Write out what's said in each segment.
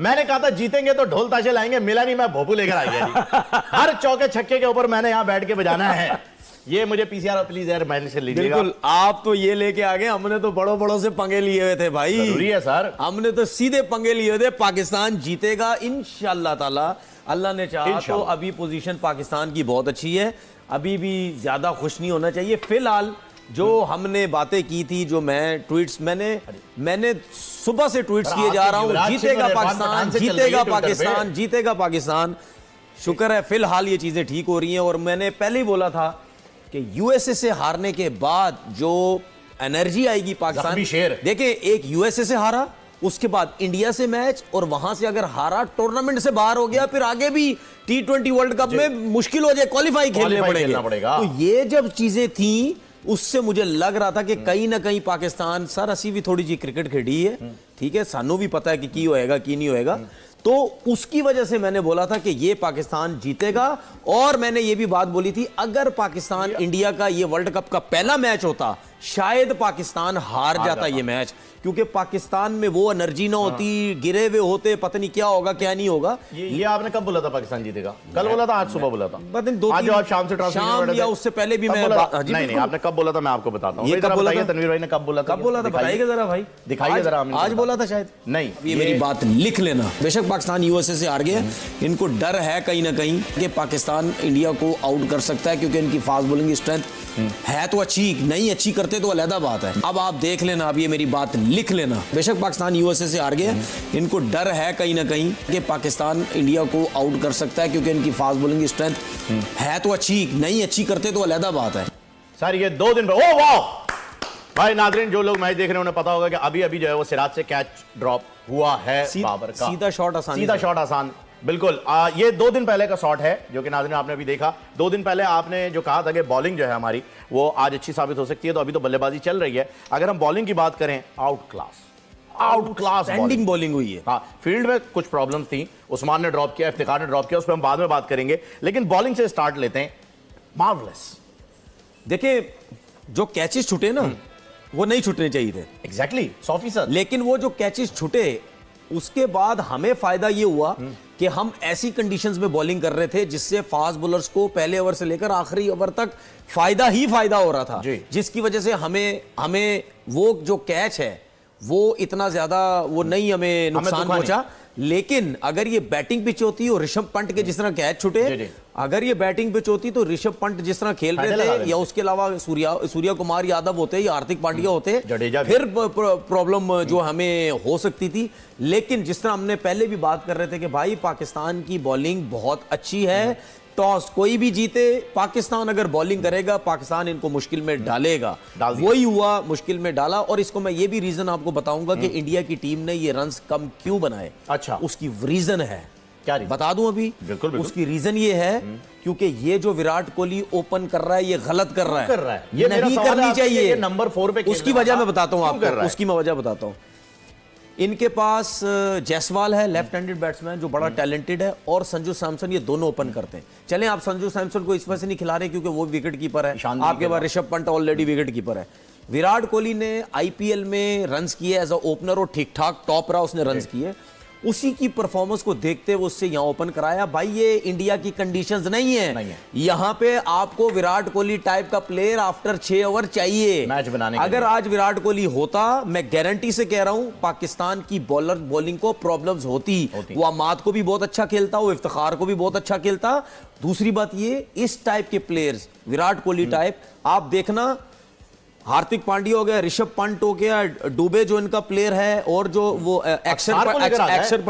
मैंने कहा था जीतेंगे तो ढोल ताशे लाएंगे, मिला नहीं, मैं भोपू लेकर आ गया जी। हर चौके छक्के के ऊपर मैंने यहाँ बैठ के बजाना है। ये मुझे पीसीआर प्लीज यार मैंने से लीजिएगा। बिल्कुल, आप तो ये लेके आ गए, हमने तो बड़ों बड़ों से पंगे लिए हुए थे भाई। जरूरी है सर, हमने तो सीधे पंगे लिए हुए थे। पाकिस्तान जीतेगा इंशाअल्लाह ताला, अल्लाह ने चाहा तो। अभी पोजीशन पाकिस्तान की बहुत अच्छी है, अभी भी ज्यादा खुश नहीं होना चाहिए। फिलहाल जो हमने बातें की थी, जो मैं ट्वीट्स मैंने सुबह से ट्वीट्स किए जा रहा हूं, जीतेगा पाकिस्तान, जीतेगा पाकिस्तान, जीतेगा पाकिस्तान। शुक्र है फिलहाल ये चीजें ठीक हो रही हैं। और मैंने पहले ही बोला था कि यूएसए से हारने के बाद जो एनर्जी आएगी पाकिस्तान, देखिए एक यूएसए से हारा, उसके बाद इंडिया से मैच, और वहां से अगर हारा टूर्नामेंट से बाहर हो गया, फिर आगे भी T20 वर्ल्ड कप में मुश्किल हो जाए, क्वालिफाई खेलने पड़ेगा। तो ये जब चीजें थी, उससे मुझे लग रहा था कि कहीं ना कहीं पाकिस्तान, सर असी भी थोड़ी जी क्रिकेट खेड़ी है, ठीक है, सानू भी पता है कि की होएगा की नहीं होएगा, तो उसकी वजह से मैंने बोला था कि ये पाकिस्तान जीतेगा। और मैंने ये भी बात बोली थी, अगर पाकिस्तान इंडिया का ये वर्ल्ड कप का पहला मैच होता, शायद पाकिस्तान हार जाता ये मैच, क्योंकि पाकिस्तान में वो एनर्जी ना होती, गिरे हुए होते, पता नहीं क्या होगा क्या नहीं होगा। ये आपने कब बोला था पाकिस्तान जीतेगा? कल बोला था, आज सुबह बोला था? आज आप शाम से शाम या उससे पहले भी मैं नहीं, आपने कब बोला था मैं आपको बताता हूँ। तनवीर भाई ने कब बोला था? बताइएगा जरा भाई, दिखाइए जरा। आज बोला था शायद नहीं, ये मेरी बात लिख लेना। बेशक पाकिस्तान यूएसए से हार गया, इनको डर है कहीं ना कहीं कि पाकिस्तान इंडिया को आउट कर सकता है, क्योंकि इनकी फास्ट बॉलिंग स्ट्रेंथ है तो अच्छी, नहीं अच्छी करते तो अलग बात है। अब आप देख लेना, अब ये मेरी बात लिख लेना। बेशक पाकिस्तान यूएसए से हार गया, इनको डर है कहीं ना कहीं कि पाकिस्तान इंडिया को आउट कर सकता है, क्योंकि इनकी फास्ट बॉलिंग स्ट्रेंथ है तो अच्छी, नहीं अच्छी करते तो अलग बात है। सर ये 2 दिन ओ वाह भाई, नाज़रीन जो लोग मैच देख रहे हैं उन्हें पता होगा कि अभी अभी जो है वो सिराज से कैच ड्रॉप हुआ है बाबर का। सीधा शॉट आसान, बिल्कुल। ये 2 दिन पहले का शॉट है, जो कि नाज़रीन आपने अभी देखा। 2 दिन पहले आपने जो कहा था कि बॉलिंग जो है हमारी वो आज अच्छी साबित हो सकती है, तो अभी तो बल्लेबाजी चल रही है। अगर हम बॉलिंग की बात करें, आउट क्लास स्टैंडिंग बॉलिंग हुई है। हाँ, फील्ड में कुछ प्रॉब्लम्स थी, उस्मान ने ड्रॉप किया, इफ्तिखार ने ड्रॉप किया, उस पर हम बाद में बात करेंगे, लेकिन बॉलिंग से स्टार्ट लेते हैं। मार्वलस। देखिए जो कैचेस छूटे ना, वो नहीं छूटने चाहिए थे। एग्जैक्टली 100%। लेकिन वो जो कैचेस छूटे, उसके बाद हमें फायदा ये हुआ कि हम ऐसी कंडीशंस में बॉलिंग कर रहे थे जिससे फास्ट बॉलर्स को पहले ओवर से लेकर आखिरी ओवर तक फायदा ही फायदा हो रहा था, जिसकी वजह से हमें वो जो कैच है वो इतना ज्यादा वो नहीं हमें नुकसान पहुंचा। लेकिन अगर ये बैटिंग पिच होती और ऋषभ पंत के जिस तरह कैच छूटे, अगर ये बैटिंग पिच होती तो ऋषभ पंत जिस तरह खेल रहे थे, या उसके अलावा सूर्या कुमार यादव होते या हार्दिक पांड्या होते, फिर प्रॉब्लम जो हमें हो सकती थी। लेकिन जिस तरह हमने पहले भी बात कर रहे थे कि भाई पाकिस्तान की बॉलिंग बहुत अच्छी है, टॉस कोई भी जीते, पाकिस्तान अगर बॉलिंग करेगा, पाकिस्तान इनको मुश्किल में डालेगा। वही हुआ, मुश्किल में डाला। और इसको मैं ये भी रीजन आपको बताऊंगा कि इंडिया की टीम ने ये रन्स कम क्यों बनाए। अच्छा, उसकी रीजन है, क्या बता दूं अभी? बिल्कुल। उसकी रीजन ये है क्योंकि ये जो विराट कोहली ओपन कर रहा है, ये गलत कर रहा है, ये नहीं करनी चाहिए। नंबर 4 पे उसकी वजह मैं बताता हूं आपको, उसकी मैं वजह बताता हूं। इनके पास जायसवाल है, लेफ्ट हैंडेड बैट्समैन जो बड़ा टैलेंटेड है, और संजू सैमसन, ये दोनों ओपन करते हैं। चलें, आप संजू सैमसन को इस वजह से नहीं खिला रहे क्योंकि वो विकेट कीपर है, आपके पास Rishabh Pant already wicket keeper है। विराट कोहली ने आईपीएल में रन्स किए एज अ ओपनर और ठीक ठाक टॉप रहा, उसने रन्स किए। उसी की परफॉर्मेंस को देखते हुए उससे यहां ओपन कराया। भाई ये इंडिया की कंडीशंस नहीं है, यहां पे आपको विराट कोहली टाइप का प्लेयर आफ्टर 6 ओवर चाहिए मैच बनाने। अगर आज विराट कोहली होता, मैं गारंटी से कह रहा हूं, पाकिस्तान की बॉलिंग को प्रॉब्लम्स होती। वो अमाद को भी बहुत अच्छा खेलता, वो इफ्तिखार को भी बहुत अच्छा खेलता। दूसरी बात ये, इस टाइप के प्लेयर्स, विराट कोहली टाइप, आप देखना, हार्दिक पांड्या हो गया, ऋषभ पंत हो गया, डुबे जो इनका प्लेयर है, और जो वो अक्षर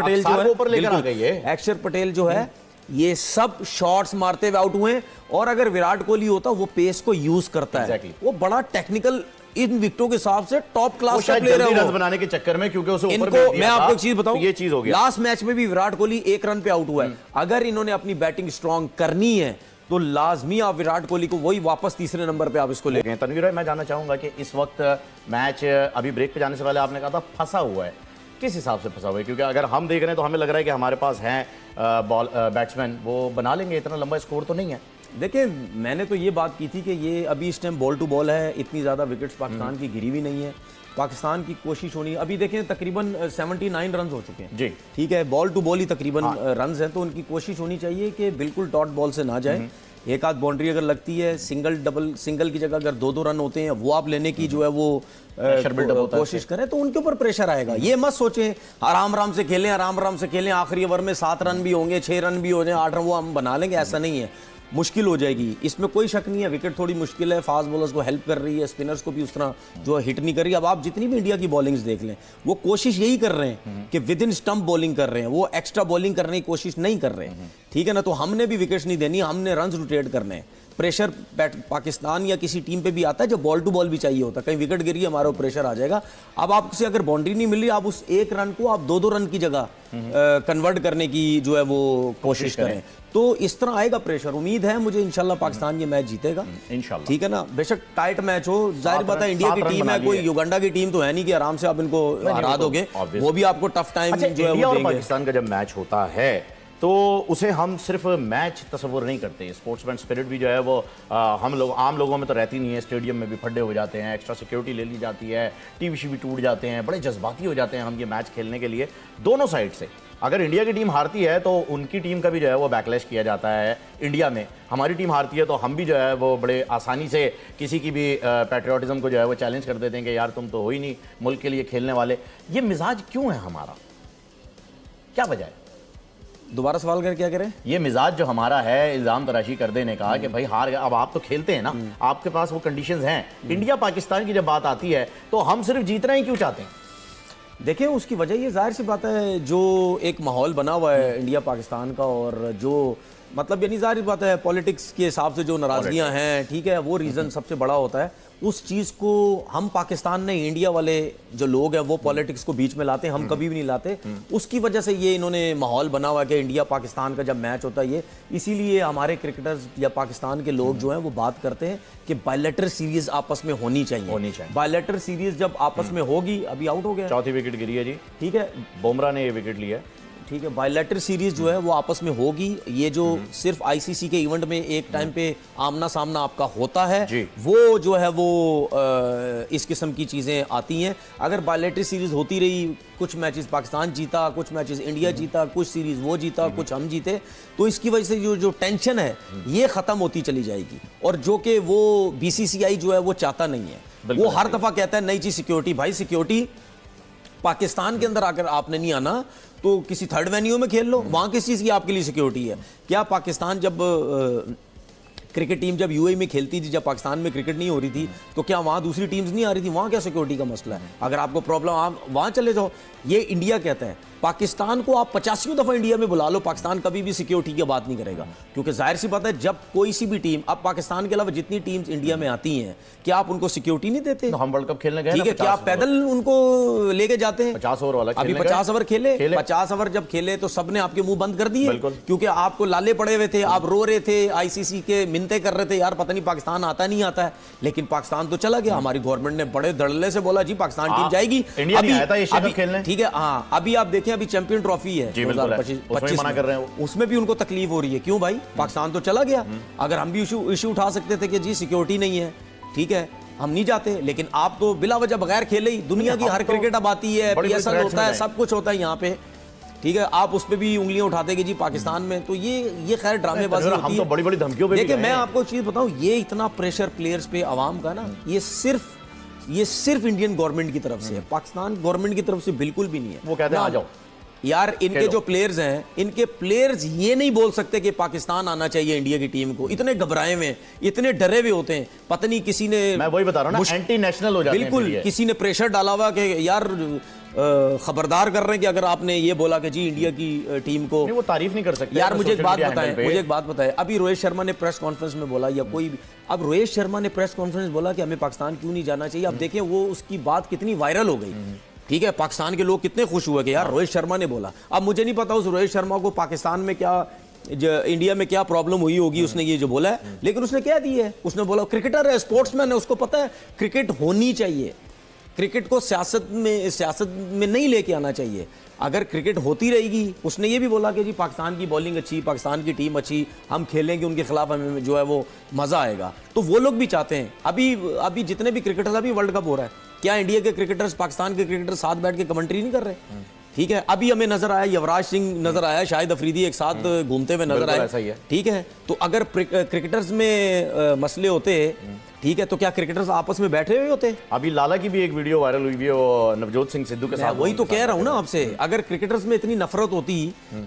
पटेल जो है, ये सब शॉट्स मारते हुए आउट हुए। और अगर विराट कोहली होता, वो पेस को यूज करता है, वो बड़ा टेक्निकल, इन विकेटों के हिसाब से टॉप क्लास का प्लेयर है वो, बनाने के चक्कर में, क्योंकि उसे ऊपर इनको मैं आपको एक चीज बताऊं, ये चीज हो गया। लास्ट मैच में भी विराट कोहली 1 रन पे आउट हुआ है। अगर इन्होंने अपनी बैटिंग स्ट्रांग करनी है तो लाजमी आप विराट कोहली को वही वापस तीसरे नंबर पे आप इसको ले गए। तनवीर भाई, मैं जानना चाहूंगा कि इस वक्त मैच अभी ब्रेक पे जाने से पहले आपने कहा था फंसा हुआ है, किस हिसाब से फंसा हुआ है? क्योंकि अगर हम देख रहे हैं तो हमें लग रहा है कि हमारे पास हैं बैट्समैन, वो बना लेंगे, इतना लंबा स्कोर तो नहीं है। देखिए, मैंने तो ये बात की थी कि ये अभी इस टाइम बॉल टू बॉल है, इतनी ज़्यादा विकेट्स पाकिस्तान की गिरी भी नहीं है, पाकिस्तान की कोशिश होनी, अभी देखें तकरीबन 79 रन हो चुके हैं जी। ठीक है, बॉल टू बॉल ही तकरीबन रन हैं, तो उनकी कोशिश होनी चाहिए कि बिल्कुल डॉट बॉल से ना जाए। एक आध बाउंड्री अगर लगती है, सिंगल डबल, सिंगल की जगह अगर 2-2 रन होते हैं वो आप लेने की जो है वो कोशिश करें, तो उनके ऊपर प्रेशर आएगा। ये मत सोचें आराम आराम से खेलें, आराम आराम से खेलें, आखिरी ओवर में 7 रन भी होंगे, 6 रन भी हो जाए, 8 रन वो हम बना लेंगे, ऐसा नहीं है। मुश्किल हो जाएगी, इसमें कोई शक नहीं है। विकेट थोड़ी मुश्किल है, फास्ट बॉलर्स को हेल्प कर रही है, स्पिनर्स को भी उस तरह जो हिट नहीं कर रही। अब आप जितनी भी इंडिया की बॉलिंग्स देख लें, वो कोशिश यही कर रहे हैं कि विद इन स्टंप बॉलिंग कर रहे हैं, वो एक्स्ट्रा बॉलिंग करने की कोशिश नहीं कर रहे हैं, ठीक है ना। तो हमने भी विकेट्स नहीं देनी, हमने रन रोटेट करने हैं। प्रेशर पाकिस्तान या किसी टीम पे भी आता है जब बॉल टू बॉल भी चाहिए होता है, कहीं विकेट गिरी हमारे ऊपर प्रेशर आ जाएगा। अब आपसे अगर बाउंड्री नहीं मिल रही, आप उस एक रन को आप 2-2 रन की जगह कन्वर्ट करने की जो है वो कोशिश करें, तो इस तरह आएगा प्रेशर। उम्मीद है मुझे इंशाल्लाह पाकिस्तान ये मैच जीतेगा इंशाल्लाह, ठीक है ना। बेशक टाइट मैच हो, जाहिर बात है इंडिया की टीम है, कोई युगांडा की टीम तो है नहीं कि आराम से आप इनको हरा दोगे, वो भी आपको टफ टाइम जो है इंडिया वो और देंगे। पाकिस्तान का जब मैच होता है तो उसे हम सिर्फ मैच तस्वुर नहीं करते, स्पोर्ट्समैन स्पिरिट भी जो है वो हम लोग आम लोगों में तो रहती नहीं है। स्टेडियम में भी फड्डे हो जाते हैं, एक्स्ट्रा सिक्योरिटी ले ली जाती है, टीवी भी टूट जाते हैं, बड़े जज्बाती हो जाते हैं हम ये मैच खेलने के लिए दोनों साइड से। अगर इंडिया की टीम हारती है तो उनकी टीम का भी जो है वो बैकलैश किया जाता है इंडिया में, हमारी टीम हारती है तो हम भी जो है वो बड़े आसानी से किसी की भी पैट्रियोटिज्म को जो है वो चैलेंज कर देते हैं कि यार तुम तो हो ही नहीं मुल्क के लिए खेलने वाले। ये मिजाज क्यों है हमारा, क्या वजह है? दोबारा सवाल कर क्या करें? ये मिजाज जो हमारा है इल्जाम तराशी कर देने का कि भाई हार गए, अब आप तो खेलते हैं ना, आपके पास वो कंडीशंस हैं। इंडिया पाकिस्तान की जब बात आती है तो हम सिर्फ जीतना ही क्यों चाहते हैं? देखिए उसकी वजह ये जाहिर सी बात है, जो एक माहौल बना हुआ है इंडिया पाकिस्तान का, और जो मतलब यानी जाहिर बात है पॉलिटिक्स के हिसाब से जो नाराजगियां हैं, ठीक है, वो रीज़न सबसे बड़ा होता है। उस चीज़ को हम पाकिस्तान ने, इंडिया वाले जो लोग हैं वो पॉलिटिक्स को बीच में लाते हैं, हम कभी भी नहीं लाते। उसकी वजह से ये इन्होंने माहौल बना हुआ है कि इंडिया पाकिस्तान का जब मैच होता है ये, इसीलिए हमारे क्रिकेटर्स या पाकिस्तान के लोग जो हैं वो बात करते हैं कि बायलैटरल सीरीज आपस में होनी चाहिए। बायलैटरल सीरीज जब आपस में होगी, अभी आउट हो गया, चौथी विकेट गिरी है जी, ठीक है, बुमराह ने ये विकेट लिया, ठीक है। बायलैटरल सीरीज जो है वो आपस में होगी, ये जो सिर्फ आईसीसी के इवेंट में एक टाइम पे आमना सामना आपका होता है, वो जो है वो इस किस्म की चीज़ें आती हैं। अगर बायलैटरल सीरीज होती रही, कुछ मैचेस पाकिस्तान जीता, कुछ मैचेस इंडिया जीता, कुछ सीरीज वो जीता, कुछ हम जीते, तो इसकी वजह से जो टेंशन है ये ख़त्म होती चली जाएगी, और जो कि वो बीसीसीआई जो है वो चाहता नहीं है। वो हर दफ़ा कहता है नई चीज़ सिक्योरिटी, भाई सिक्योरिटी पाकिस्तान के अंदर अगर आपने नहीं आना तो किसी थर्ड वेन्यू में खेल लो, वहां किस चीज़ की आपके लिए सिक्योरिटी है? क्या पाकिस्तान जब क्रिकेट टीम जब यूएई में खेलती थी, जब पाकिस्तान में क्रिकेट नहीं हो रही थी, तो क्या वहाँ दूसरी टीम्स नहीं आ रही थी? वहाँ क्या सिक्योरिटी का मसला है? अगर आपको प्रॉब्लम, आप वहाँ चले जाओ। ये इंडिया कहता है, पाकिस्तान को आप 50वीं दफ़ा इंडिया में बुला लो, पाकिस्तान कभी भी सिक्योरिटी की बात नहीं करेगा, क्योंकि जाहिर सी बात है जब कोई सी भी टीम, अब पाकिस्तान के अलावा जितनी टीम्स इंडिया में आती हैं, क्या आप उनको सिक्योरिटी नहीं देते? तो हम वर्ल्ड कप खेलने गए, ठीक है, क्या आप पैदल उनको लेके जाते हैं? 50 ओवर वाला अभी 50 ओवर खेले, 50 ओवर जब खेले तो सबने आपके मुंह बंद कर दिए, क्योंकि आपको लाले पड़े हुए थे, आप रो रहे थे, आईसीसी के मिन्नतें कर रहे थे, यार पता नहीं पाकिस्तान आता नहीं आता है। लेकिन पाकिस्तान तो चला गया, हमारी गवर्नमेंट ने बड़े धड़ल्ले से बोला जी पाकिस्तान टीम जाएगी, ठीक है। हाँ, अभी आप देखें, अभी चैंपियन ट्रॉफी है 2025 मना कर रहे हैं, उसमें भी उनको तकलीफ हो रही है। क्यों भाई? पाकिस्तान तो चला गया। अगर हम भी इशू उठा सकते थे कि जी सिक्योरिटी नहीं है, ठीक है, हम नहीं जाते, लेकिन आप तो बिला वजह बगैर खेले ही, दुनिया की हर क्रिकेट अब आती है, पीएसएल होता है, सब कुछ होता है यहाँ पे, ठीक है, आप उस पे भी उंगलियां उठाते कि जी पाकिस्तान में, तो ये खैर ड्रामेबाजी होती है। हम तो बड़ी-बड़ी धमकियों पे देखिए, मैं आपको चीज बताऊं, ये इतना प्रेशर प्लेयर्स पे, आवाम का ना, ये सिर्फ इंडियन गवर्नमेंट की तरफ से है, पाकिस्तान गवर्नमेंट की तरफ से बिल्कुल भी नहीं है। वो कहते हैं आ जाओ यार, इनके जो प्लेयर्स हैं, इनके प्लेयर्स ये नहीं बोल सकते कि पाकिस्तान आना चाहिए इंडिया की टीम को, इतने घबराए हुए, इतने डरे हुए होते हैं, पता नहीं किसी ने, मैं वही बता रहा हूं ना, एंटी नेशनल हो जाते हैं, बिल्कुल किसी ने प्रेशर डाला हुआ कि यार खबरदार कर रहे हैं कि अगर आपने ये बोला कि जी इंडिया की टीम को, नहीं, वो तारीफ नहीं कर सकते यार। मुझे एक बात बताएं, अभी रोहित शर्मा ने प्रेस कॉन्फ्रेंस में बोला, या कोई भी, अब रोहित शर्मा ने प्रेस कॉन्फ्रेंस बोला कि हमें पाकिस्तान क्यों नहीं जाना चाहिए, अब देखें वो उसकी बात कितनी वायरल हो गई, ठीक है, पाकिस्तान के लोग कितने खुश हुए कि यार रोहित शर्मा ने बोला। अब मुझे नहीं पता उस रोहित शर्मा को पाकिस्तान में क्या, इंडिया में क्या प्रॉब्लम हुई होगी, उसने ये जो बोला है, लेकिन उसने क्या दी है, उसने बोला क्रिकेटर है, स्पोर्ट्समैन है, उसको पता है क्रिकेट होनी चाहिए, क्रिकेट को सियासत में नहीं लेके आना चाहिए। अगर क्रिकेट होती रहेगी, उसने ये भी बोला कि जी पाकिस्तान की बॉलिंग अच्छी, पाकिस्तान की टीम अच्छी, हम खेलेंगे उनके खिलाफ, हमें जो है वो मज़ा आएगा, तो वो लोग भी चाहते हैं। अभी जितने भी क्रिकेटर्स, अभी वर्ल्ड कप हो रहा है, क्या इंडिया के क्रिकेटर्स, पाकिस्तान के क्रिकेटर्स साथ बैठ के कमेंट्री नहीं कर रहे? ठीक है, अभी हमें नजर आया युवराज सिंह नजर आया, शाहिद अफरीदी एक साथ घूमते हुए नजर बिल्कुल ऐसा ही आए। है। ठीक है, तो अगर क्रिकेटर्स में मसले होते, ठीक है, तो क्या क्रिकेटर्स आपस में बैठे हुए होते? अभी लाला की भी एक वीडियो वायरल हुई है, वो नवजोत सिंह सिद्धू के मैं साथ। वही तो कह रहा हूँ ना आपसे, अगर क्रिकेटर्स में इतनी नफरत होती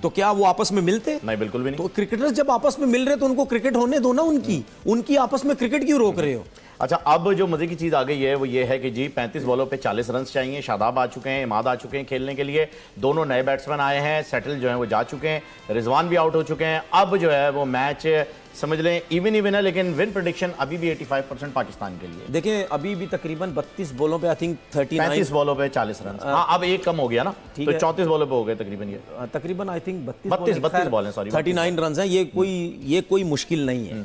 तो क्या वो आपस में मिलते? नहीं, बिल्कुल भी नहीं। तो क्रिकेटर्स जब आपस में मिल रहे तो उनको क्रिकेट होने दो ना, उनकी आपस में क्रिकेट क्यों रोक रहे हो? अच्छा, अब जो मजे की चीज आ गई है वो ये है कि जी 35 बॉलों पे 40 रन चाहिए। शादाब आ चुके हैं, इमाद आ चुके हैं खेलने के लिए, दोनों नए बैट्समैन आए हैं, सेटल जो है वो जा चुके हैं, रिजवान भी आउट हो चुके हैं। अब जो है वो मैच समझ लें इवन है, लेकिन विन प्रेडिक्शन अभी भी 85% पाकिस्तान के लिए। देखें अभी भी तकरीबन 32 बॉलों पे आई थिंक 35 बॉलों पे 40 रन। हाँ, अब एक कम हो गया ना, ठीक तो है। 34 बॉलों पे हो गए तकरीबन ये। तकरीबन आई थिंक 32 बॉल हैं, सॉरी 39 रन हैं। ये कोई मुश्किल नहीं है,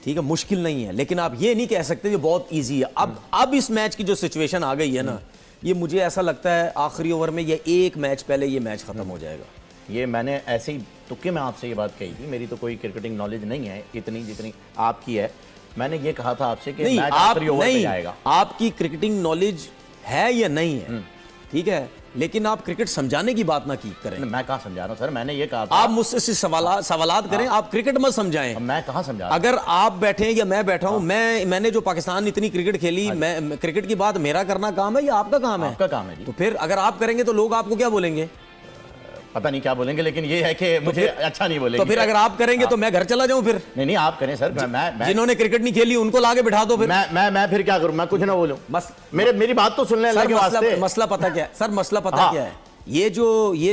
ठीक है, मुश्किल नहीं है, लेकिन आप ये नहीं कह सकते ये बहुत इजी है। अब इस मैच की जो सिचुएशन आ गई है ना, ये मुझे ऐसा लगता है आखिरी ओवर में ये एक मैच पहले ये मैच खत्म हो जाएगा। ये मैंने ऐसे ही तुक्के में आपसे ये बात कही थी, मेरी तो कोई क्रिकेटिंग नॉलेज नहीं है इतनी जितनी आपकी है। मैंने ये कहा था आपसे कि नहीं, मैच आप आखिरी ओवर पे नहीं, जाएगा। आपकी क्रिकेटिंग नॉलेज है या नहीं है, ठीक है, लेकिन आप क्रिकेट समझाने की बात ना की करें। मैं कहाँ समझा रहा हूँ सर, मैंने ये कहा था। आप मुझसे सिर्फ सवालात करें, आप क्रिकेट मत समझाएं। अब मैं कहाँ समझा रहा हूं? अगर आप बैठे हैं या मैं बैठा हूं, मैंने जो पाकिस्तान इतनी क्रिकेट खेली, मैं क्रिकेट की बात मेरा करना काम है या आपका काम है? आपका काम है जी। तो फिर अगर आप करेंगे तो लोग आपको क्या बोलेंगे? पता नहीं क्या बोलेंगे, लेकिन ये है कि मुझे अच्छा नहीं बोलेंगे। तो फिर अगर आप करेंगे तो मैं घर चला जाऊं फिर? नहीं, आप करें सर। मैं जिन्होंने क्रिकेट नहीं खेली उनको लाके बिठा दो फिर। मैं फिर क्या करूं? मैं कुछ ना बोलूं, बस मेरी बात तो सुन लें अल्लाह के वास्ते। मसला पता क्या है सर? मसला पता क्या है? ये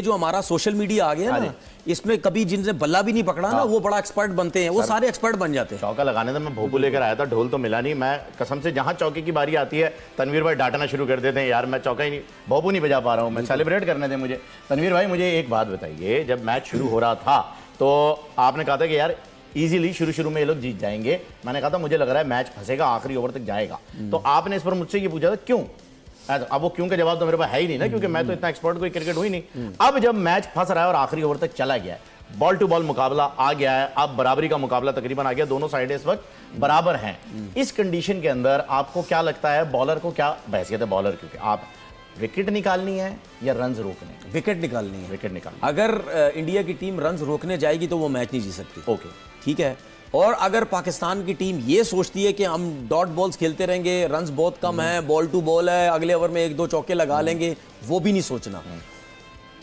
जो हमारा सोशल मीडिया आ गया ना, इसमें कभी जिनसे बल्ला भी नहीं पकड़ा ना, वो बड़ा एक्सपर्ट बनते हैं, वो सारे एक्सपर्ट बन जाते हैं। चौका लगाने तो मैं भोपू लेकर आया था, ढोल तो मिला नहीं। मैं कसम से जहां चौके की बारी आती है तनवीर भाई डांटना शुरू कर देते हैं, यार मैं चौका ही नहीं, भोपू नहीं बजा पा रहा हूं, मैं सेलिब्रेट करने दें मुझे। तनवीर भाई मुझे एक बात बताइए, जब मैच शुरू हो रहा था तो आपने कहा था कि यार इजीली शुरू में ये लोग जीत जाएंगे। मैंने कहा था मुझे लग रहा है मैच फंसेगा, आखिरी ओवर तक जाएगा। तो आपने इस पर मुझसे ये पूछा था क्यों? अब वो क्यों का जवाब तो मेरे पास है ही नहीं ना, क्योंकि मैं तो इतना एक्सपर्ट कोई क्रिकेट हुई नहीं। अब जब मैच फंस रहा है और आखिरी ओवर तक चला गया है, बॉल टू बॉल मुकाबला आ गया है, अब बराबरी का मुकाबला तकरीबन आ गया, दोनों साइडें इस वक्त बराबर हैं। इस कंडीशन के अंदर आपको क्या लगता है बॉलर को क्या बहसियत है बॉलर, क्योंकि आप विकेट निकालनी है या रन्स रोकने? विकेट निकालनी है। विकेट निकालनी। अगर इंडिया की टीम रन्स रोकने जाएगी तो वो मैच नहीं जीत सकती। ओके, ठीक है। और अगर पाकिस्तान की टीम ये सोचती है कि हम डॉट बॉल्स खेलते रहेंगे, रन्स बहुत कम है, बॉल टू बॉल है, अगले ओवर में 1-2 चौके लगा लेंगे, वो भी नहीं सोचना।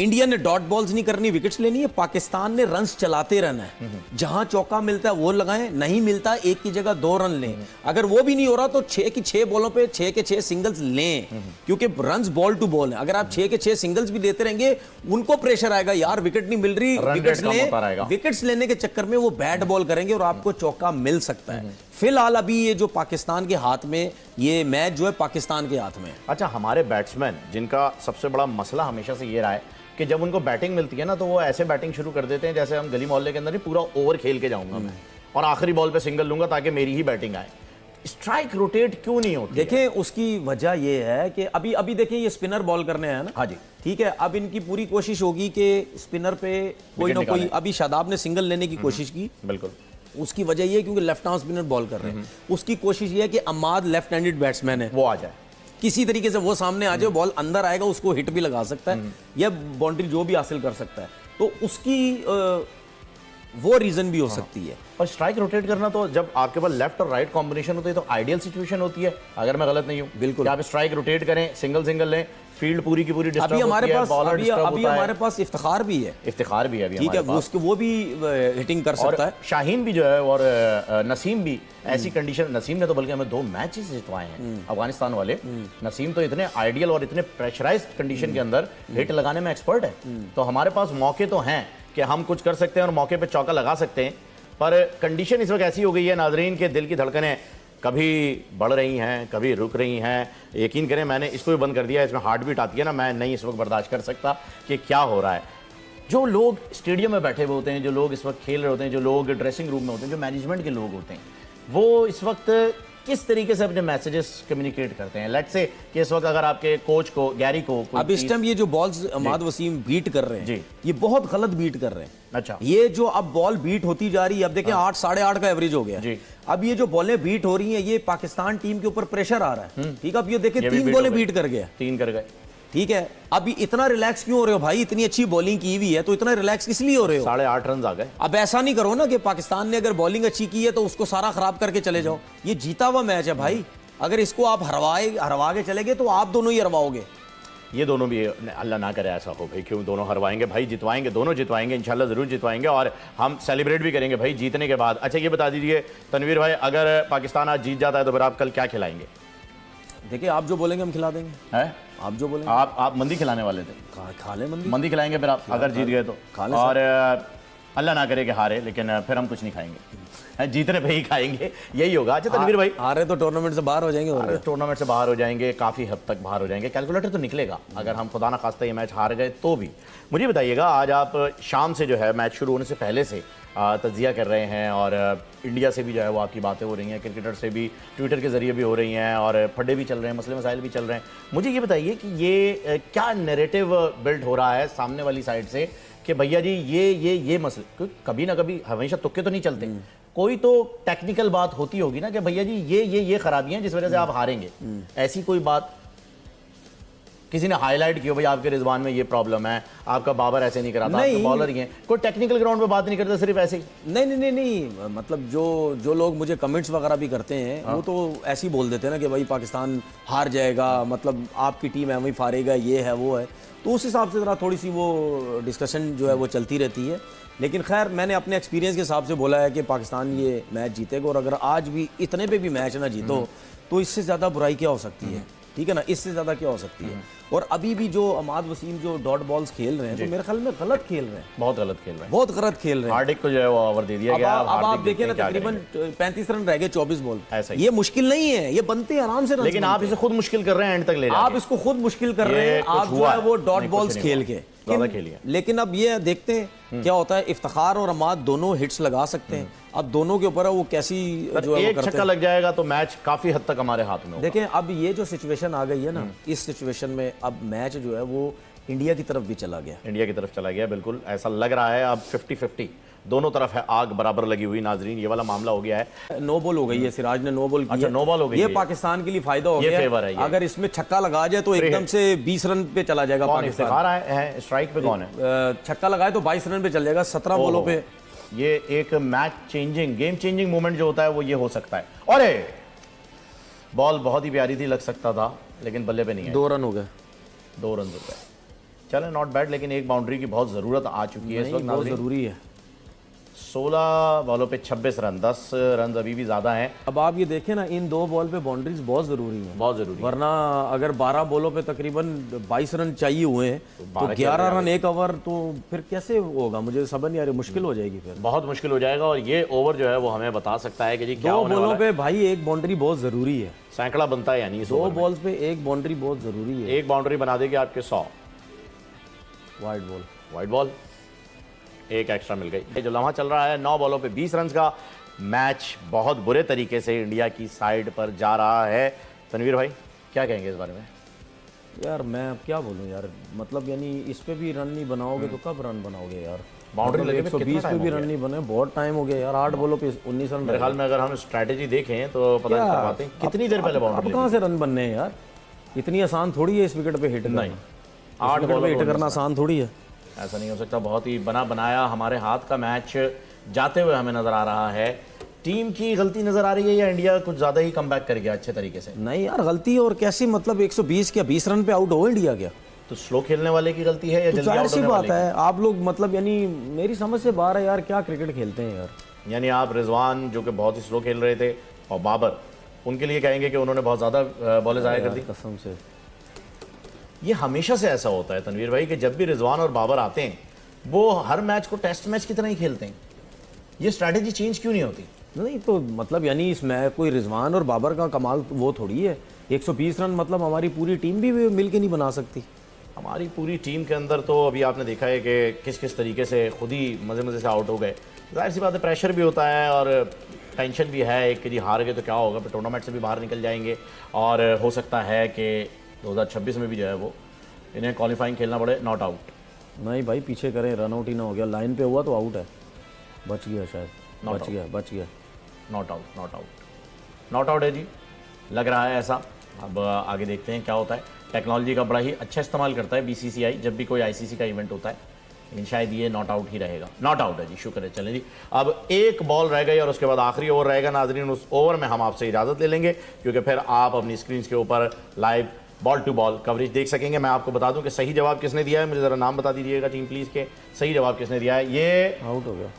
इंडिया ने डॉट बॉल्स नहीं करनी, विकेट्स लेनी है। पाकिस्तान ने रन्स चलाते रहना है, जहां चौका मिलता है वो लगाएं, नहीं मिलता एक की जगह 2 रन लें। अगर वो भी नहीं हो रहा तो 6 की 6 बॉलों पे 6 के 6 सिंगल्स लें, क्योंकि रन्स बॉल टू बॉल है। अगर आप 6 के 6 सिंगल्स भी देते रहेंगे, उनको प्रेशर आएगा, यार विकेट नहीं मिल रही, विकेट्स लें। विकेट्स लेने के चक्कर में वो बैट बॉल करेंगे और आपको चौका मिल सकता है। फिलहाल अभी ये जो पाकिस्तान के हाथ में, ये मैच जो है पाकिस्तान के हाथ में। अच्छा, हमारे बैट्समैन जिनका सबसे बड़ा मसला हमेशा से ये रहा है कि जब उनको बैटिंग मिलती है ना तो वो ऐसे बैटिंग शुरू कर देते हैं जैसे हम गली मोहल्ले के अंदर नहीं, पूरा ओवर खेल के जाऊंगा मैं और आखिरी बॉल पे सिंगल लूंगा ताकि मेरी ही बैटिंग आए। स्ट्राइक रोटेट क्यों नहीं होती? देखें उसकी वजह यह है कि अभी देखें ये स्पिनर बॉल करने हैं ना। हाँ जी, ठीक है। अब इनकी पूरी कोशिश होगी कि स्पिनर पे कोई ना कोई, अभी शादाब ने सिंगल लेने की कोशिश की, बिल्कुल। उसकी वजह यह है क्योंकि लेफ्ट आर्म स्पिनर बॉल कर रहे हैं। उसकी कोशिश ये है कि अमाद लेफ्ट हैंडेड बैट्समैन है, वो आ जाए, किसी तरीके से वो सामने आ जाए, बॉल अंदर आएगा, उसको हिट भी लगा सकता है या बाउंड्री जो भी हासिल कर सकता है। तो उसकी वो रीजन भी हो सकती है। और स्ट्राइक रोटेट करना तो जब आपके पास लेफ्ट और राइट कॉम्बिनेशन होती है तो आइडियल सिचुएशन होती है, अगर मैं गलत नहीं हूं। बिल्कुल, आप स्ट्राइक रोटेट करें, सिंगल लें, फील्ड पूरी की पूरी डिस्टर्ब अभी हमारे होती है, पास बॉलर डिस्टर्ब होता है। अभी हमारे पास इफ्तिखार भी है, इफ्तिखार भी है अभी ठीक है, उसके वो भी हिटिंग कर सकता है। शाहीन भी जो है और नसीम भी ऐसी कंडीशन, नसीम ने तो बल्कि हमें 2 मैचेस जितवाए हैं अफगानिस्तान वाले। नसीम तो इतने आइडियल और इतने प्रेशराइज्ड कंडीशन के अंदर हिट लगाने में एक्सपर्ट है। तो हमारे पास मौके तो हैं कि हम कुछ कर सकते हैं और मौके पे चौका लगा सकते हैं, पर कंडीशन इस वक्त ऐसी हो गई है नाजरीन के दिल की धड़कनें कभी बढ़ रही हैं, कभी रुक रही हैं। यकीन करें मैंने इसको भी बंद कर दिया, इसमें हार्ट बीट आती है ना, मैं नहीं इस वक्त बर्दाश्त कर सकता कि क्या हो रहा है। जो लोग स्टेडियम में बैठे हुए होते हैं, जो लोग इस वक्त खेल रहे होते हैं, जो लोग ड्रेसिंग रूम में होते हैं, जो मैनेजमेंट के लोग होते हैं, वो इस वक्त किस तरीके से अपने मैसेजेस कम्युनिकेट करते हैं? लेट्स से कि इस वक्त अगर आपके कोच को, गैरी को, अब इस टाइम ये जो बॉल्स अमाद वसीम बीट कर रहे हैं, ये बहुत गलत बीट कर रहे हैं। अच्छा, ये जो अब बॉल बीट होती जा रही है, अब देखें 8 साढ़े 8 का एवरेज हो गया। अब ये जो बॉलें बीट हो रही हैं, ये पाकिस्तान टीम के ऊपर प्रेशर आ रहा है। ठीक है, अब ये देखे ये भी 3 beat बॉलें हो गए। बीट कर गया। 3 कर गए। ठीक है, अभी इतना रिलैक्स क्यों हो रहे हो भाई? इतनी अच्छी बॉलिंग की हुई है तो इतना रिलैक्स किस लिए हो रहे हो? 8.5 रन आ गए। अब ऐसा नहीं करो ना कि पाकिस्तान ने अगर बॉलिंग अच्छी की है तो उसको सारा खराब करके चले जाओ। ये जीता हुआ मैच है भाई, अगर इसको आप हरवा के चले गए तो आप दोनों ही हरवाओगे। ये दोनों भी अल्लाह ना करे ऐसा हो भाई, क्यों दोनों हरवाएंगे भाई, जितवाएंगे, दोनों जितवाएंगे इंशाल्लाह, जरूर जितवाएंगे और हम सेलिब्रेट भी करेंगे भाई जीतने के बाद। अच्छा ये बता दीजिए तनवीर भाई, अगर पाकिस्तान आज जीत जाता है तो फिर आप कल क्या खिलाएंगे? देखिए, आप जो बोलेंगे हम खिला देंगे। हैं? आप जो बोलेंगे। आप मंदी खिलाने वाले थे? खा ले मंदी। मंदी खिलाएंगे फिर आप अगर जीत गए तो? खा ले और अल्लाह ना करे कि हारे, लेकिन फिर हम कुछ नहीं खाएंगे, जीतने पे ही खाएंगे, यही होगा। अच्छा तनवीर भाई, हारे तो टूर्नामेंट से बाहर हो जाएंगे। और टूर्नामेंट से बाहर हो जाएंगे, काफ़ी हद तक बाहर हो जाएंगे, कैलकुलेटर तो निकलेगा अगर हम खुदा ना खास्ता ये मैच हार गए तो भी। मुझे बताइएगा, आज आप शाम से जो है मैच शुरू होने से पहले से तज्जिया कर रहे हैं और इंडिया से भी जो है वो आपकी बातें हो रही हैं, क्रिकेटर से भी ट्विटर के ज़रिए भी हो रही हैं और फड्डे भी चल रहे हैं, मसले मसाइल भी चल रहे हैं। मुझे ये बताइए कि ये क्या नैरेटिव बिल्ड हो रहा है सामने वाली साइड से कि भैया जी ये मसले, क्योंकि कभी ना कभी हमेशा तुक्के तो नहीं चलते, कोई तो टेक्निकल बात होती होगी ना कि भैया जी ये खराबियां हैं जिस वजह से आप हारेंगे। ऐसी कोई बात किसी ने हाईलाइट की हो, भाई आपके रिजवान में ये प्रॉब्लम है, आपका बाबर ऐसे नहीं कराता, आपका बॉलर ही है, कोई टेक्निकल ग्राउंड पे बात नहीं करता, सिर्फ ऐसे ही? नहीं, मतलब जो लोग मुझे कमेंट्स वगैरह भी करते हैं वो तो ऐसे ही बोल देते हैं ना कि भाई पाकिस्तान हार जाएगा, मतलब आपकी टीम है वही फारेगा, ये है वो है, तो उस हिसाब से ज़रा थोड़ी सी वो डिस्कशन जो है वो चलती रहती है। लेकिन खैर, मैंने अपने एक्सपीरियंस के हिसाब से बोला है कि पाकिस्तान ये मैच जीतेगा, और अगर आज भी इतने पे भी मैच ना जीतो तो इससे ज़्यादा बुराई क्या हो सकती है? ठीक है ना, इससे ज़्यादा क्या हो सकती है? और अभी भी जो अमाद वसीम जो डॉट बॉल्स खेल रहे हैं तो मेरे ख्याल में गलत खेल रहे हैं, बहुत गलत खेल रहे हैं, बहुत गलत खेल रहे हैं। हार्दिक को जो है वो ओवर दे दिया गया। अब आप देखिए ना, तकरीबन 35 रन रह गए 24 बॉल। ऐसा ही। ये मुश्किल नहीं है, ये बनते हैं आराम से रन। लेकिन आप इसे खुद मुश्किल कर रहे हैं, एंड तक ले जाके। आप इसको खुद मुश्किल कर रहे हैं, आप जो है वो डॉट बॉल्स खेल के ज़्यादा खेलिए। लेकिन अब ये देखते हैं क्या होता है। इफ्तिखार और अमाद दोनों हिट्स लगा सकते हैं, अब दोनों के ऊपर है वो कैसी जो है वो एक करते छक्का हैं। लग जाएगा तो मैच काफी हद तक हमारे हाथ में होगा। देखें, अब ये जो सिचुएशन आ गई है ना, इस सिचुएशन में अब मैच जो है वो इंडिया की तरफ भी चला गया। इंडिया की तरफ चला गया, बिल्कुल ऐसा लग रहा है। अब 50-50 दोनों तरफ है, आग बराबर लगी हुई। नाजरीन, ये वाला मामला हो गया है। नो बॉल हो गई है, सिराज ने नो बॉल की। अच्छा, नो बॉल हो गई ये है। पाकिस्तान के लिए फायदा हो ये गया, फेवर है ये। अगर इसमें छक्का लगा जाए तो एकदम से 20 रन पे चला जाएगा कौन पाकिस्तान। इफ्तिखार है स्ट्राइक पे कौन है? छक्का लगाए तो 22 रन पे चल जाएगा 17 बॉलों पे। ये एक match changing, game changing moment जो होता है वो ये हो सकता है। अरे बॉल बहुत ही प्यारी थी, लग सकता था, लेकिन बल्ले पे नहीं है। 2 रन हो गए, 2 रन हो गए। चले, नॉट बैड, लेकिन एक बाउंड्री की बहुत ज़रूरत आ चुकी है इस वक्त। बहुत जरूरी है। 16 बॉलों पे 26 रन, 10 रन अभी भी ज़्यादा हैं। अब आप ये देखें ना, इन 2 बॉल पे बाउंड्रीज बहुत जरूरी हैं, बहुत ज़रूरी। वरना अगर 12 बॉलों पे तकरीबन 22 रन चाहिए हुए हैं तो 11 रन एक ओवर, तो फिर कैसे होगा? मुझे समझ नहीं आ रही, मुश्किल हो जाएगी फिर, बहुत मुश्किल हो जाएगा। और ये ओवर जो है वो हमें बता सकता है कि जी क्या 2 होने बॉलों वाला है। पे भाई एक बाउंड्री बहुत जरूरी है। सैकड़ा बनता है, यानी 2 बॉल्स पे एक बाउंड्री बहुत जरूरी है। एक बाउंड्री बना देगी आपके 100। वाइड बॉल, वाइट बॉल, एक एक्स्ट्रा मिल गई। ये जो लम्हा चल रहा है 9 बॉलों पे 20 रन का, मैच बहुत बुरे तरीके से इंडिया की साइड पर जा रहा है। तनवीर भाई क्या कहेंगे इस बारे में? यार मैं अब क्या बोलूं यार, मतलब यानी इस पे भी रन नहीं बनाओगे तो कब रन बनाओगे यार? बाउंड्री लगे 120 पे भी रन नहीं बने, बहुत टाइम हो गया यार। 8 बॉलों पे 19 रन। मेरे ख्याल में अगर हम स्ट्रैटेजी देखें तो पता नहीं कर पाते कितनी देर पहले अब बाउंड्री कहाँ से रन बनने हैं यार? इतनी आसान थोड़ी है इस विकेट पे हिट करना। नहीं, 8 विकेट पे हिट करना आसान थोड़ी है। ऐसा नहीं हो सकता। बहुत ही बना बनाया हमारे हाथ का मैच जाते हुए हमें नजर आ रहा है। टीम की गलती नजर आ रही है या इंडिया कुछ ज्यादा ही कमबैक कर गया अच्छे तरीके से? नहीं यार, गलती और कैसी, मतलब 120 क्या 20 रन पे आउट हो इंडिया क्या? तो स्लो खेलने वाले की गलती है या तो जल्दी जाहिर आउट सी होने बात वाले है, आप लोग मतलब यानी मेरी समझ से बाहर है यार, क्या क्रिकेट खेलते हैं यार। की? यानी आप रिजवान जो कि बहुत ही स्लो खेल रहे थे और बाबर, उनके लिए कहेंगे कि उन्होंने बहुत ज्यादा बॉलें ज़ाया कर दी? कसम से ये हमेशा से ऐसा होता है तनवीर भाई कि जब भी रिजवान और बाबर आते हैं वो हर मैच को टेस्ट मैच की तरह ही खेलते हैं। ये स्ट्रैटेजी चेंज क्यों नहीं होती? नहीं, तो मतलब यानी इसमें कोई रिजवान और बाबर का कमाल वो थोड़ी है। 120 रन मतलब हमारी पूरी टीम भी मिल के नहीं बना सकती। हमारी पूरी टीम के अंदर तो अभी आपने देखा है कि किस किस तरीके से खुद ही मज़े मज़े से आउट हो गए। जाहिर सी बात है, प्रेशर भी होता है और टेंशन भी है एक कि जी हार गए तो क्या होगा, फिर टूर्नामेंट से भी बाहर निकल जाएंगे और हो सकता है कि 2026 में भी जो है वो इन्हें क्वालिफाइंग खेलना पड़े, नॉट आउट। नहीं भाई, पीछे करें, रन आउट ही ना हो गया, लाइन पे हुआ तो आउट है, बच गया शायद, Not बच गया। Not out, not out, not out है जी, लग रहा है ऐसा। अब आगे देखते हैं क्या होता है। टेक्नोलॉजी का बड़ा ही अच्छा इस्तेमाल करता है बीसीसीआई जब भी कोई आईसीसी का इवेंट होता है, लेकिन शायद ये नॉट आउट ही रहेगा। नॉट आउट है जी, शुक्र है। चलें जी, अब एक बॉल रह गई और उसके बाद आखिरी ओवर रहेगा नाजरीन। उस ओवर में हम आपसे इजाज़त ले लेंगे क्योंकि फिर आप अपनी स्क्रीन के ऊपर live ball to ball coverage देख सकेंगे। मैं आपको बता दूं कि सही जवाब किसने दिया है, मुझे ज़रा नाम बता दीजिएगा टीम प्लीज़ के, सही जवाब किसने दिया है। ये आउट हो गया।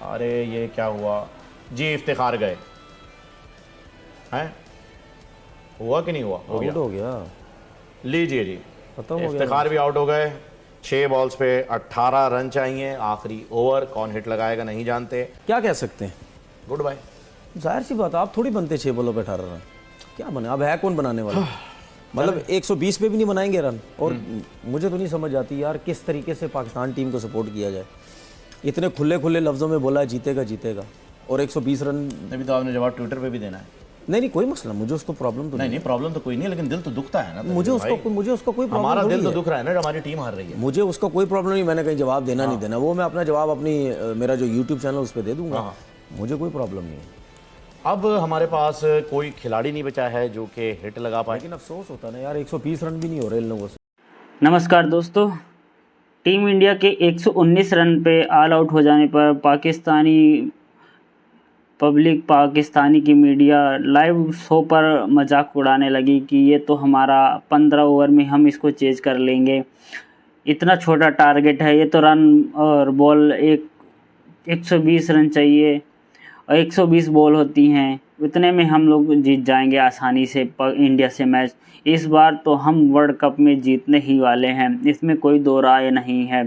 अरे ये क्या हुआ जी, इफ्तिखार गए हैं, हुआ कि नहीं हुआ? हो गया, आउट हो गया। लीजिए जी, खत्म हो गया। इफ्तिखार भी आउट हो गए। 6 बॉल्स पे 18 रन चाहिए, आखिरी ओवर, कौन हिट लगाएगा नहीं जानते। क्या कह सकते हैं, गुड बाय। जाहिर सी बात, आप थोड़ी बनते 6 बॉलों पे 18 रन, क्या बने, अब है कौन बनाने वाला? मतलब 120 पे भी नहीं बनाएंगे रन। और मुझे तो नहीं समझ आती यार किस तरीके से पाकिस्तान टीम को सपोर्ट किया जाए। इतने खुले खुले लफ्ज़ों में बोला जीतेगा जीतेगा, और 120 रन। अभी तो आपने जवाब ट्विटर पे भी देना है। नहीं कोई मसला, मुझे उसको प्रॉब्लम तो नहीं प्रॉब्लम तो कोई नहीं है, लेकिन दिल तो दुखता है ना। मुझे उसका कोई प्रॉब्लम, हमारा दिल तो दुख रहा है ना जब हमारी टीम हार रही है। मुझे उसका कोई प्रॉब्लम नहीं, मैंने कहीं जवाब देना नहीं देना, वो मैं अपना जवाब अपनी मेरा जो यूट्यूब चैनल उस पर दे दूंगा, मुझे कोई प्रॉब्लम नहीं है। अब हमारे पास कोई खिलाड़ी नहीं बचा है जो कि हिट लगा पाए, लेकिन अफसोस होता ना यार, 120 रन भी नहीं हो रहे इन लोगों से। नमस्कार दोस्तों, टीम इंडिया के 119 रन पे ऑल आउट हो जाने पर पाकिस्तानी पब्लिक, पाकिस्तानी की मीडिया लाइव शो पर मजाक उड़ाने लगी कि ये तो हमारा 15 ओवर में हम इसको चेज कर लेंगे, इतना छोटा टारगेट है, ये तो रन और बॉल 120 रन चाहिए और 120 बॉल होती हैं, इतने में हम लोग जीत जाएंगे आसानी से इंडिया से मैच। इस बार तो हम वर्ल्ड कप में जीतने ही वाले हैं, इसमें कोई दो राय नहीं है।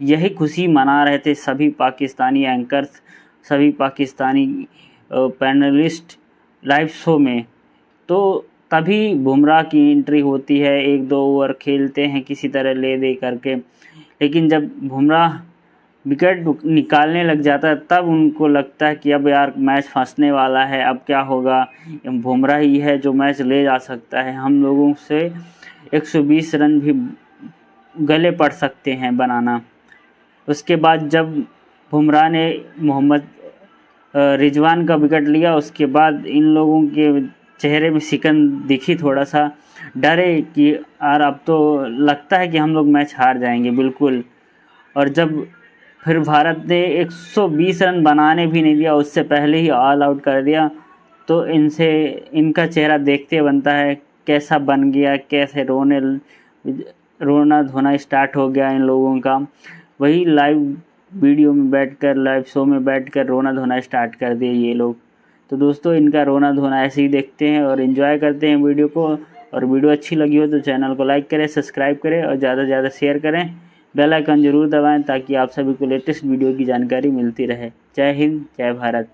यही खुशी मना रहे थे सभी पाकिस्तानी एंकर्स, सभी पाकिस्तानी पैनलिस्ट लाइव शो में। तो तभी बुमराह की एंट्री होती है, 1-2 ओवर खेलते हैं किसी तरह ले दे करके, लेकिन जब बुमराह विकेट निकालने लग जाता है तब उनको लगता है कि अब यार मैच फंसने वाला है, अब क्या होगा, बुमराह ही है जो मैच ले जा सकता है, हम लोगों से 120 रन भी गले पड़ सकते हैं बनाना। उसके बाद जब बुमराह ने मोहम्मद रिजवान का विकेट लिया, उसके बाद इन लोगों के चेहरे में सिकन दिखी, थोड़ा सा डरे कि यार अब तो लगता है कि हम लोग मैच हार जाएंगे बिल्कुल। और जब फिर भारत ने 120 रन बनाने भी नहीं दिया, उससे पहले ही ऑल आउट कर दिया, तो इनका चेहरा देखते बनता है कैसा बन गया, कैसे रोना धोना स्टार्ट हो गया इन लोगों का। वही लाइव वीडियो में बैठकर, लाइव शो में बैठकर रोना धोना स्टार्ट कर दिए ये लोग। तो दोस्तों, इनका रोना धोना ऐसे ही देखते हैं और एंजॉय करते हैं वीडियो को। और वीडियो अच्छी लगी हो तो चैनल को लाइक करें, सब्सक्राइब करें और ज़्यादा से ज़्यादा शेयर करें, बेल आइकन जरूर दबाएं ताकि आप सभी को लेटेस्ट वीडियो की जानकारी मिलती रहे। जय हिंद, जय भारत।